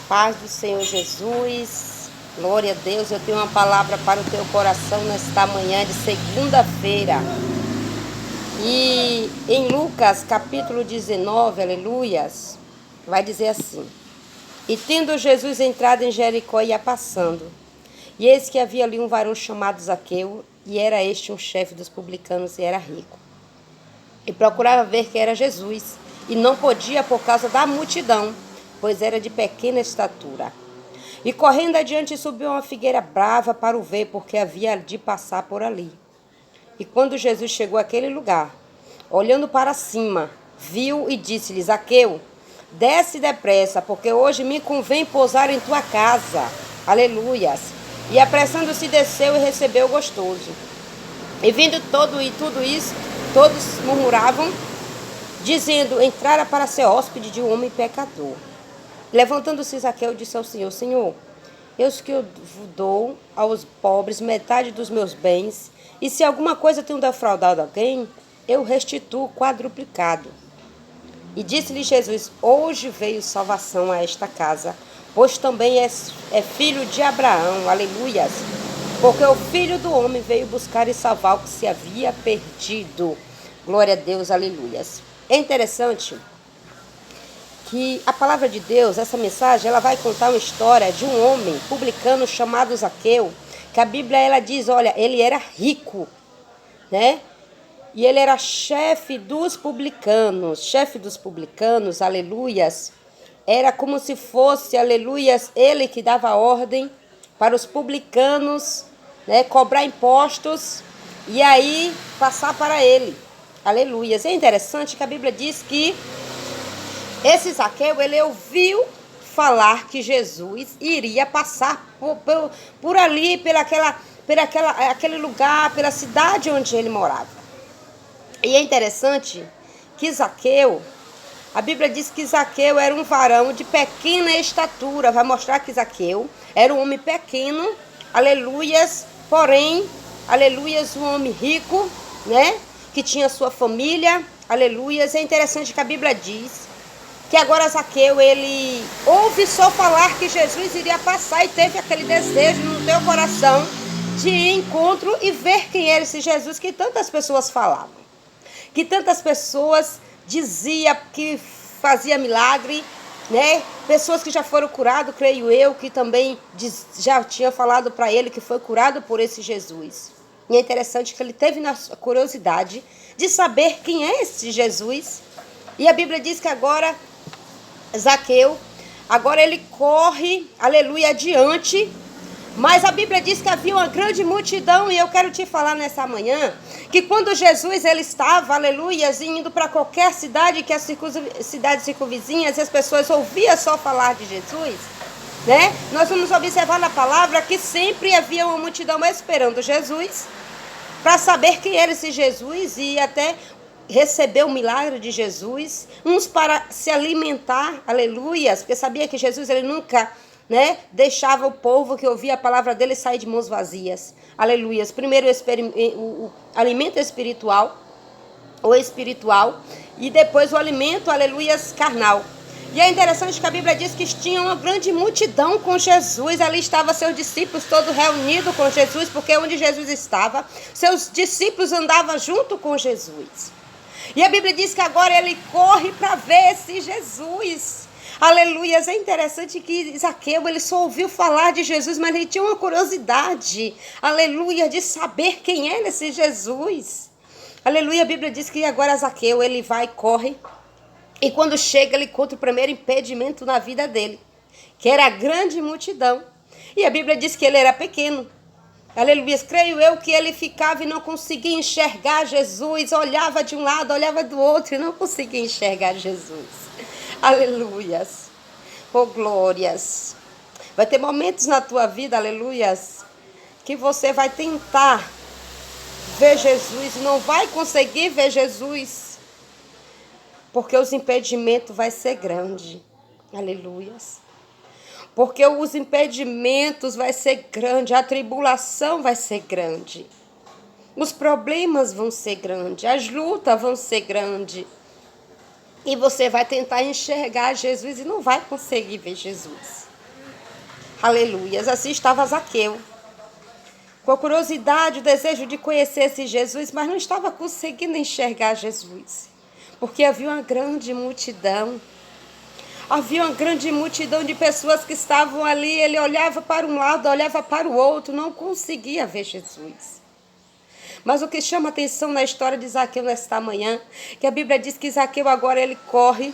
Paz do Senhor Jesus, glória a Deus. Eu tenho uma palavra para o teu coração nesta manhã de segunda-feira. E em Lucas capítulo 19, aleluias, vai dizer assim: E tendo Jesus entrado em Jericó, ia passando. E eis que havia ali um varão chamado Zaqueu, e era este um chefe dos publicanos e era rico. E procurava ver quem era Jesus, e não podia por causa da multidão, pois era de pequena estatura. E correndo adiante subiu uma figueira brava para o ver, porque havia de passar por ali. E quando Jesus chegou àquele lugar, olhando para cima, viu e disse-lhe: Zaqueu, desce depressa, porque hoje me convém pousar em tua casa. Aleluias. E apressando-se desceu e recebeu gostoso. E vindo tudo isso, todos murmuravam, dizendo: entrara para ser hóspede de um homem pecador. Levantando-se Zaqueu, disse ao Senhor: Senhor, eis que eu dou aos pobres metade dos meus bens, e se alguma coisa tenho defraudado alguém, eu restituo quadruplicado. E disse-lhe Jesus: hoje veio salvação a esta casa, pois também é filho de Abraão. Aleluias. Porque o Filho do Homem veio buscar e salvar o que se havia perdido. Glória a Deus, aleluias. É interessante que a palavra de Deus, essa mensagem, ela vai contar uma história de um homem publicano chamado Zaqueu, que a Bíblia ela diz, olha, ele era rico, né? E ele era chefe dos publicanos, aleluias. Era como se fosse, aleluias, ele que dava ordem para os publicanos, né, cobrar impostos e aí passar para ele. Aleluias. É interessante que a Bíblia diz que esse Zaqueu, ele ouviu falar que Jesus iria passar por ali, aquele lugar, pela cidade onde ele morava. E é interessante que Zaqueu, a Bíblia diz que Zaqueu era um varão de pequena estatura. Vai mostrar que Zaqueu era um homem pequeno, aleluias, porém, aleluias, um homem rico, né? Que tinha sua família, aleluias. É interessante que a Bíblia diz que agora Zaqueu, ele ouve só falar que Jesus iria passar e teve aquele desejo no teu coração de ir em encontro e ver quem era esse Jesus que tantas pessoas falavam, que tantas pessoas diziam que fazia milagre, né? Pessoas que já foram curadas, creio eu, que também já tinha falado para ele que foi curado por esse Jesus. E é interessante que ele teve na curiosidade de saber quem é esse Jesus. E a Bíblia diz que agora Zaqueu, agora ele corre, aleluia, adiante. Mas a Bíblia diz que havia uma grande multidão, e eu quero te falar nessa manhã, que quando Jesus ele estava, aleluia, indo para qualquer cidade, que as cidades circunvizinhas, as pessoas ouviam só falar de Jesus, né? Nós vamos observar na palavra que sempre havia uma multidão esperando Jesus, para saber quem era esse Jesus e até receber o milagre de Jesus, uns para se alimentar, aleluias, porque sabia que Jesus ele nunca, né, deixava o povo que ouvia a palavra dele sair de mãos vazias, aleluias. Primeiro o alimento espiritual, e depois o alimento, aleluias, carnal. E é interessante que a Bíblia diz que tinha uma grande multidão com Jesus. Ali estavam seus discípulos todos reunidos com Jesus, porque onde Jesus estava, seus discípulos andavam junto com Jesus. E a Bíblia diz que agora ele corre para ver esse Jesus. Aleluias. É interessante que Zaqueu, ele só ouviu falar de Jesus, mas ele tinha uma curiosidade, aleluia, de saber quem era esse Jesus. Aleluia. A Bíblia diz que agora Zaqueu, ele vai, corre, e quando chega, ele encontra o primeiro impedimento na vida dele, que era a grande multidão. E a Bíblia diz que ele era pequeno. Aleluia. Creio eu que ele ficava e não conseguia enxergar Jesus. Olhava de um lado, olhava do outro e não conseguia enxergar Jesus. Aleluias. Oh, glórias. Vai ter momentos na tua vida, aleluias, que você vai tentar ver Jesus e não vai conseguir ver Jesus, porque os impedimentos vai ser grande. Aleluias. Porque os impedimentos vai ser grande, a tribulação vai ser grande. Os problemas vão ser grandes, as lutas vão ser grandes. E você vai tentar enxergar Jesus e não vai conseguir ver Jesus. Aleluias. Assim estava Zaqueu, com a curiosidade, o desejo de conhecer esse Jesus, mas não estava conseguindo enxergar Jesus, porque havia uma grande multidão. Havia uma grande multidão de pessoas que estavam ali. Ele olhava para um lado, olhava para o outro, não conseguia ver Jesus. Mas o que chama atenção na história de Zaqueu nesta manhã, que a Bíblia diz que Zaqueu agora ele corre,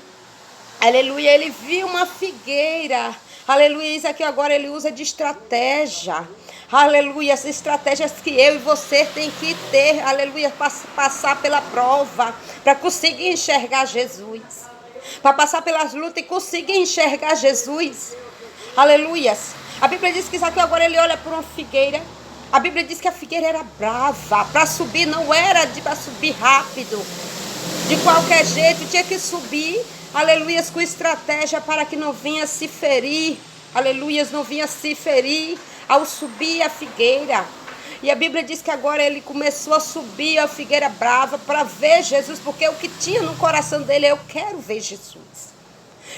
aleluia, ele viu uma figueira, aleluia, Zaqueu agora ele usa de estratégia, aleluia, as estratégias que eu e você tem que ter, aleluia, para passar pela prova, para conseguir enxergar Jesus. Para passar pelas lutas e conseguir enxergar Jesus. Aleluias. A Bíblia diz que Zaqueu agora ele olha para uma figueira. A Bíblia diz que a figueira era brava. Para subir não era para subir rápido. De qualquer jeito, tinha que subir. Aleluias, com estratégia para que não vinha se ferir. Aleluias, não vinha se ferir ao subir a figueira. E a Bíblia diz que agora ele começou a subir a figueira brava para ver Jesus, porque o que tinha no coração dele, eu quero ver Jesus.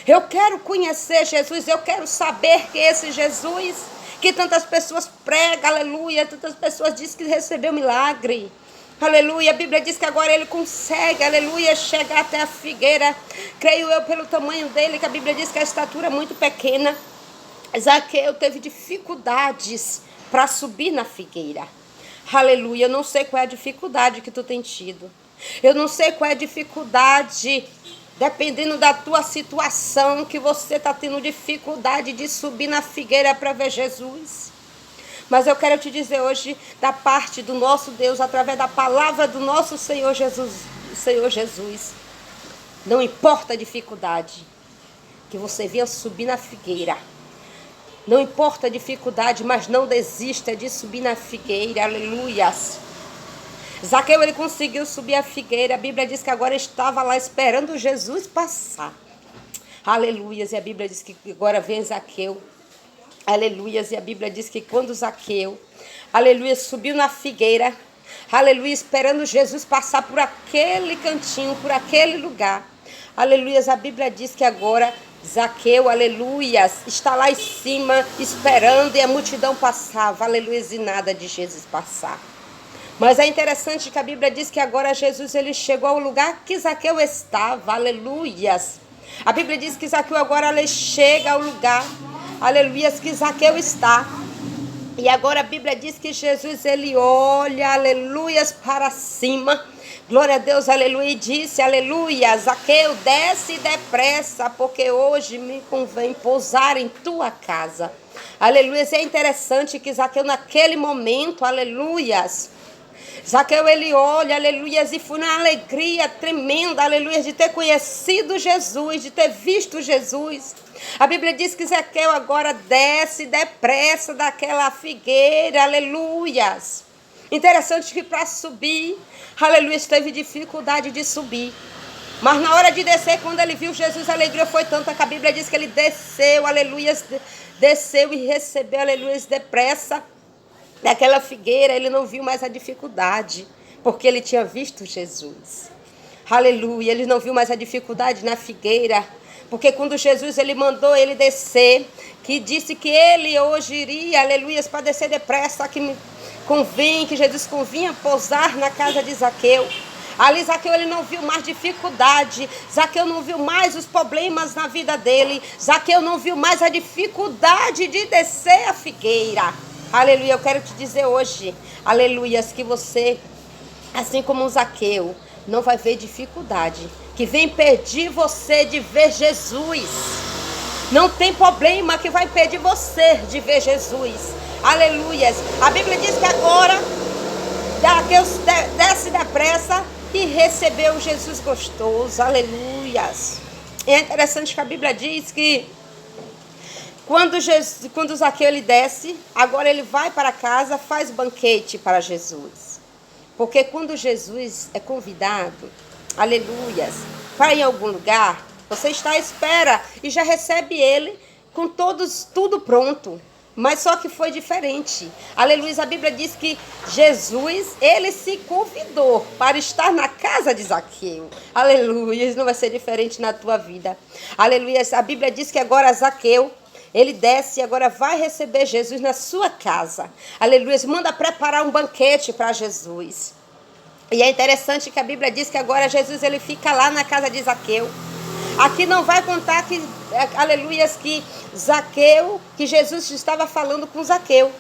Eu quero conhecer Jesus, eu quero saber que esse Jesus, que tantas pessoas pregam, aleluia, tantas pessoas dizem que recebeu milagre. Aleluia, a Bíblia diz que agora ele consegue, aleluia, chegar até a figueira. Creio eu pelo tamanho dele, que a Bíblia diz que a estatura é muito pequena. Zaqueu teve dificuldades para subir na figueira. Aleluia, eu não sei qual é a dificuldade que tu tem tido. Eu não sei qual é a dificuldade, dependendo da tua situação, que você está tendo dificuldade de subir na figueira para ver Jesus. Mas eu quero te dizer hoje, da parte do nosso Deus, através da palavra do nosso Senhor Jesus, não importa a dificuldade que você venha subir na figueira. Não importa a dificuldade, mas não desista de subir na figueira. Aleluias. Zaqueu, ele conseguiu subir a figueira. A Bíblia diz que agora estava lá esperando Jesus passar. Aleluias. E a Bíblia diz que agora vem Zaqueu. Aleluias. E a Bíblia diz que quando Zaqueu, aleluia, subiu na figueira, aleluia, esperando Jesus passar por aquele cantinho, por aquele lugar. Aleluias. A Bíblia diz que agora Zaqueu, aleluias, está lá em cima esperando e a multidão passava, aleluias, e nada de Jesus passar. Mas é interessante que a Bíblia diz que agora Jesus ele chegou ao lugar que Zaqueu estava, aleluias. A Bíblia diz que Zaqueu agora ele chega ao lugar, aleluias, que Zaqueu está. E agora a Bíblia diz que Jesus ele olha, aleluias, para cima. Glória a Deus, aleluia, e disse, aleluia, Zaqueu, desce depressa, porque hoje me convém pousar em tua casa. Aleluia, é interessante que Zaqueu naquele momento, aleluias, Zaqueu ele olha, aleluia, e foi uma alegria tremenda, aleluia, de ter conhecido Jesus, de ter visto Jesus. A Bíblia diz que Zaqueu agora desce depressa daquela figueira, aleluias. Interessante que para subir, aleluia, teve dificuldade de subir. Mas na hora de descer, quando ele viu Jesus, a alegria foi tanta que a Bíblia diz que ele desceu, aleluia, desceu e recebeu, aleluia, depressa daquela figueira. Ele não viu mais a dificuldade, porque ele tinha visto Jesus. Aleluia, ele não viu mais a dificuldade na figueira, porque quando Jesus ele mandou ele descer, que disse que ele hoje iria, aleluia, para descer depressa, que Jesus convinha pousar na casa de Zaqueu. Ali Zaqueu ele não viu mais dificuldade, Zaqueu não viu mais os problemas na vida dele, Zaqueu não viu mais a dificuldade de descer a figueira. Aleluia, eu quero te dizer hoje, aleluias, que você, assim como Zaqueu, não vai ver dificuldade que vem impedir você de ver Jesus. Não tem problema que vai impedir você de ver Jesus. Aleluias. A Bíblia diz que agora Zaqueu desce depressa e recebeu Jesus gostoso. Aleluias. E é interessante que a Bíblia diz que quando Zaqueu ele desce, agora ele vai para casa, faz banquete para Jesus. Porque quando Jesus é convidado, aleluias, para ir em algum lugar, você está à espera e já recebe ele com tudo pronto. Mas só que foi diferente. Aleluia, a Bíblia diz que Jesus, ele se convidou para estar na casa de Zaqueu. Aleluia, isso não vai ser diferente na tua vida. Aleluia, a Bíblia diz que agora Zaqueu, ele desce e agora vai receber Jesus na sua casa. Aleluia. Manda preparar um banquete para Jesus. E é interessante que a Bíblia diz que agora Jesus ele fica lá na casa de Zaqueu. Aqui não vai contar que, aleluias, que Zaqueu, que Jesus estava falando com Zaqueu.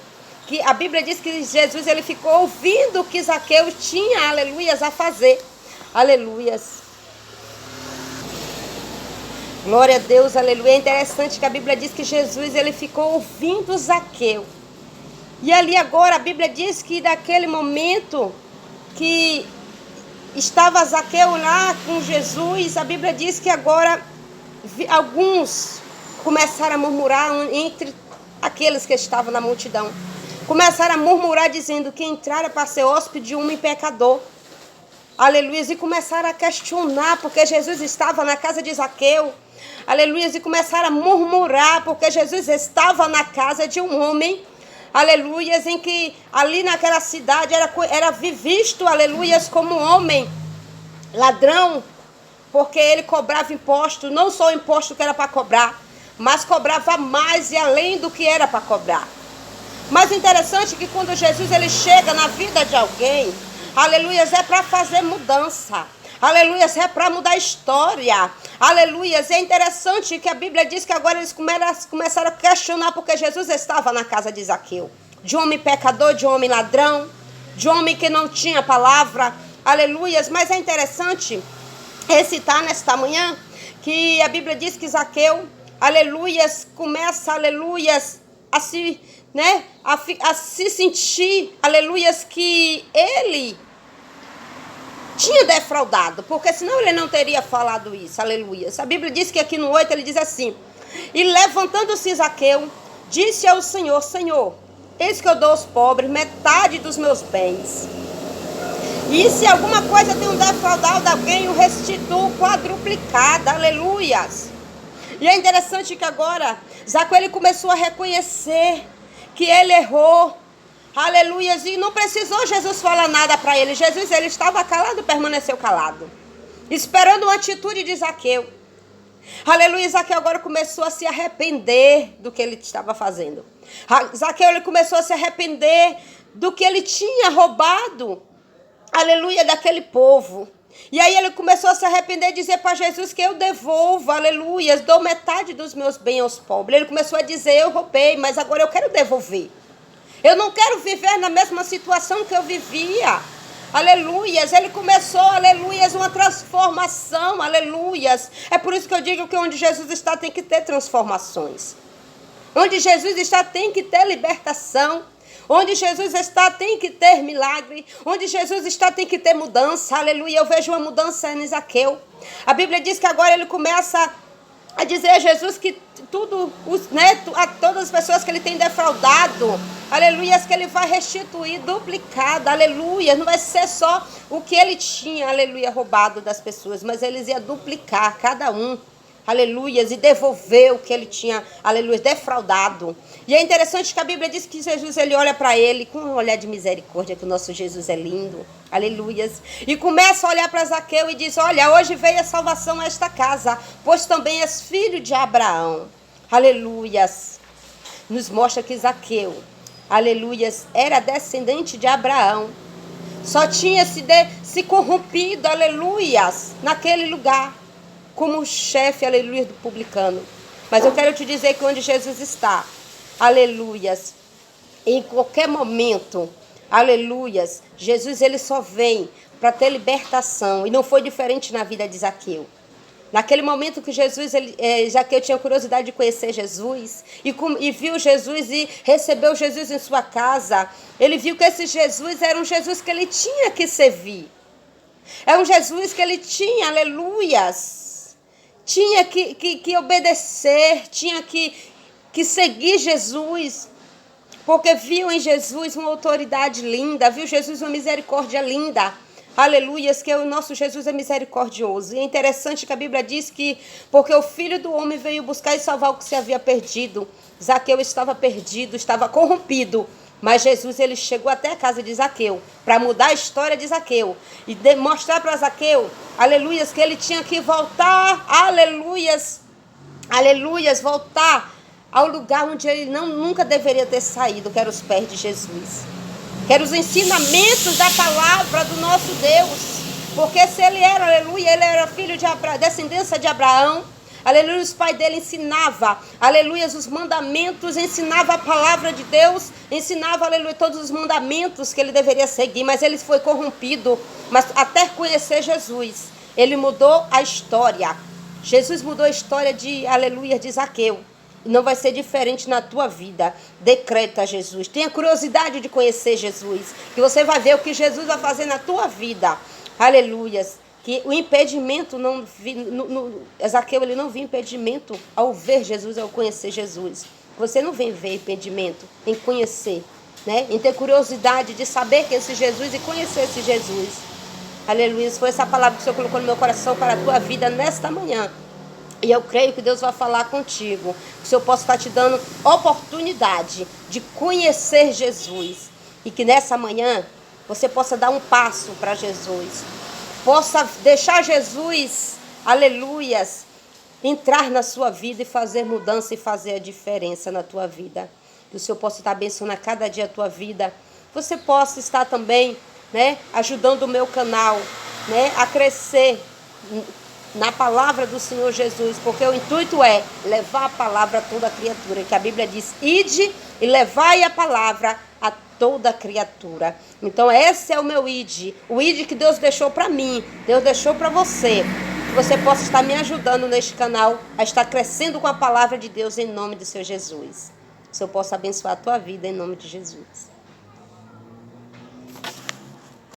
Que a Bíblia diz que Jesus ele ficou ouvindo o que Zaqueu tinha, aleluias, a fazer. Aleluias. Glória a Deus, aleluia. É interessante que a Bíblia diz que Jesus ele ficou ouvindo Zaqueu. E ali agora a Bíblia diz que daquele momento que estava Zaqueu lá com Jesus, a Bíblia diz que agora alguns começaram a murmurar entre aqueles que estavam na multidão. Começaram a murmurar dizendo que entrara para ser hóspede de um homem pecador. Aleluia. E começaram a questionar porque Jesus estava na casa de Zaqueu. Aleluia. E começaram a murmurar porque Jesus estava na casa de um homem. Aleluia. Em que ali naquela cidade era visto, aleluia, como um homem ladrão. Porque ele cobrava imposto, não só o imposto que era para cobrar, mas cobrava mais e além do que era para cobrar. Mas interessante que quando Jesus ele chega na vida de alguém, aleluia, é para fazer mudança. Aleluia, é para mudar a história. Aleluia, é interessante que a Bíblia diz que agora eles começaram a questionar porque Jesus estava na casa de Zaqueu. De um homem pecador, de um homem ladrão, de um homem que não tinha palavra. Aleluia, mas é interessante recitar nesta manhã que a Bíblia diz que Zaqueu, aleluia, começa, aleluia, a se, né, a se sentir, aleluia, que ele tinha defraudado, porque senão ele não teria falado isso, aleluia. A Bíblia diz que aqui no 8 ele diz assim: e levantando-se Zaqueu, disse ao Senhor: Senhor, eis que eu dou aos pobres metade dos meus bens. E se alguma coisa eu tenho defraudado de alguém, eu restituo quadruplicada, aleluias. E é interessante que agora Zaqueu ele começou a reconhecer que ele errou. Aleluia, e não precisou Jesus falar nada para ele. Jesus ele estava calado, permaneceu calado, esperando uma atitude de Zaqueu. Aleluia, Zaqueu agora começou a se arrepender do que ele estava fazendo. Zaqueu ele começou a se arrepender do que ele tinha roubado. Aleluia, daquele povo. E aí ele começou a se arrepender e dizer para Jesus que eu devolvo, aleluia, dou metade dos meus bens aos pobres. Ele começou a dizer: eu roubei, mas agora eu quero devolver. Eu não quero viver na mesma situação que eu vivia. Aleluias. Ele começou, aleluias, uma transformação. Aleluias. É por isso que eu digo que onde Jesus está tem que ter transformações. Onde Jesus está tem que ter libertação. Onde Jesus está tem que ter milagre. Onde Jesus está tem que ter mudança. Aleluia. Eu vejo uma mudança em Zaqueu. A Bíblia diz que agora ele começa a dizer a Jesus que tudo, a todas as pessoas que ele tem defraudado, aleluia, que ele vai restituir duplicado, aleluia. Não vai ser só o que ele tinha, aleluia, roubado das pessoas, mas eles iam duplicar cada um, aleluia, e devolver o que ele tinha, aleluia, defraudado. E é interessante que a Bíblia diz que Jesus ele olha para ele com um olhar de misericórdia, que o nosso Jesus é lindo, aleluias, e começa a olhar para Zaqueu e diz: olha, hoje veio a salvação a esta casa, pois também és filho de Abraão, aleluias. Nos mostra que Zaqueu, aleluias, era descendente de Abraão, só tinha se corrompido, aleluias, naquele lugar, como chefe, aleluia, do publicano. Mas eu quero te dizer que onde Jesus está, aleluias, em qualquer momento, aleluias, Jesus ele só vem para ter libertação. E não foi diferente na vida de Zaqueu. Naquele momento que Zaqueu tinha curiosidade de conhecer Jesus e viu Jesus e recebeu Jesus em sua casa, ele viu que esse Jesus era um Jesus que ele tinha que servir. É um Jesus que ele tinha, aleluias, tinha que obedecer, tinha que seguir Jesus, porque viu em Jesus uma autoridade linda, viu Jesus uma misericórdia linda, aleluias, que o nosso Jesus é misericordioso. E é interessante que a Bíblia diz que, porque o Filho do Homem veio buscar e salvar o que se havia perdido. Zaqueu estava perdido, estava corrompido, mas Jesus ele chegou até a casa de Zaqueu para mudar a história de Zaqueu e mostrar para Zaqueu, aleluias, que ele tinha que voltar, aleluias, aleluias, voltar ao lugar onde ele nunca deveria ter saído, que era os pés de Jesus. Que eram os ensinamentos da palavra do nosso Deus. Porque se ele era, aleluia, ele era filho de Abraão, descendência de Abraão, aleluia, os pais dele ensinavam, aleluia, os mandamentos, ensinava a palavra de Deus, ensinava, aleluia, todos os mandamentos que ele deveria seguir, mas ele foi corrompido, mas até conhecer Jesus, ele mudou a história. Jesus mudou a história de, aleluia, de Zaqueu. E não vai ser diferente na tua vida. Decreta Jesus. Tenha curiosidade de conhecer Jesus, que você vai ver o que Jesus vai fazer na tua vida. Aleluias. Que o impedimento Zaqueu, ele não viu impedimento ao ver Jesus, ao conhecer Jesus. Você não vem ver impedimento em conhecer, né? Em ter curiosidade de saber que esse Jesus e conhecer esse Jesus. Aleluia. Foi essa palavra que o Senhor colocou no meu coração para a tua vida nesta manhã. E eu creio que Deus vai falar contigo. Que o Senhor possa estar te dando oportunidade de conhecer Jesus. E que nessa manhã você possa dar um passo para Jesus. Possa deixar Jesus, aleluias, entrar na sua vida e fazer mudança e fazer a diferença na tua vida. Que o Senhor possa estar abençoando a cada dia a tua vida. Você possa estar também, né, ajudando o meu canal, né, a crescer na palavra do Senhor Jesus, porque o intuito é levar a palavra a toda criatura, que a Bíblia diz, ide e levai a palavra a toda criatura. Então esse é o meu id, o id que Deus deixou para mim, Deus deixou para você, que você possa estar me ajudando neste canal, a estar crescendo com a palavra de Deus em nome do Senhor Jesus. Que o Senhor possa abençoar a tua vida em nome de Jesus.